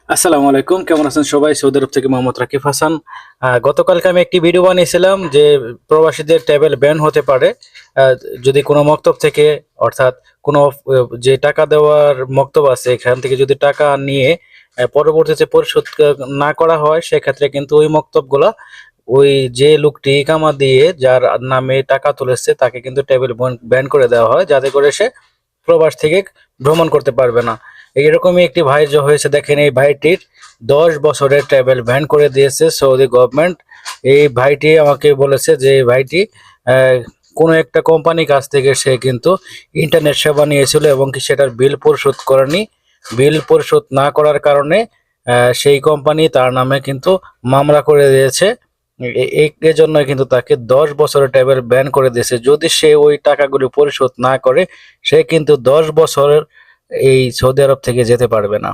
আসসালামু আলাইকুম, কেমন আছেন সবাই? সৌদি আরব থেকে মোহাম্মদ রাকিব হাসান। গতকালকে আমি একটি ভিডিও বানিয়েছিলাম যে প্রবাসীদের ট্রাভেল ব্যান হতে পারে আহ, যদি কোনো মক্তব থেকে, অর্থাৎ কোনো যে টাকা দেওয়ার মক্তব আছে এখান থেকে যদি টাকা নিয়ে পরবর্তীতে পরিশোধ না করা হয়, সেক্ষেত্রে কিন্তু ওই মক্তবগুলা ওই যে লোকটি ইকামা দিয়ে যার নামে টাকা তুলেছে তাকে কিন্তু ট্রাভেল ব্যান করে দেওয়া হয়, যাতে করে সে প্রবাস থেকে ভ্রমণ করতে পারবে না। এইরকমই একটি ভাই যে হয়েছে, দেখেন এই ভাইটির 10 বছরের ট্রাভেল ব্যান করে দিয়েছে সৌদি গভর্নমেন্ট। এই ভাইটি আমাকে বলেছে যে এই ভাইটি আহ, কোনো একটা কোম্পানির কাছ থেকে সে কিন্তু ইন্টারনেট সেবা নিয়েছিল এবং কি সেটার বিল পরিশোধ করেনি। বিল পরিশোধ না করার কারণে সেই কোম্পানি তার নামে কিন্তু মামলা করে দিয়েছে। এর জন্য কিন্তু তাকে 10 বছরের ট্রাভেল ব্যান করে দিয়েছে। যদি সে ওই টাকাগুলি পরিশোধ না করে, সে কিন্তু 10 বছরের এই সৌদি আরব থেকে যেতে পারবে না।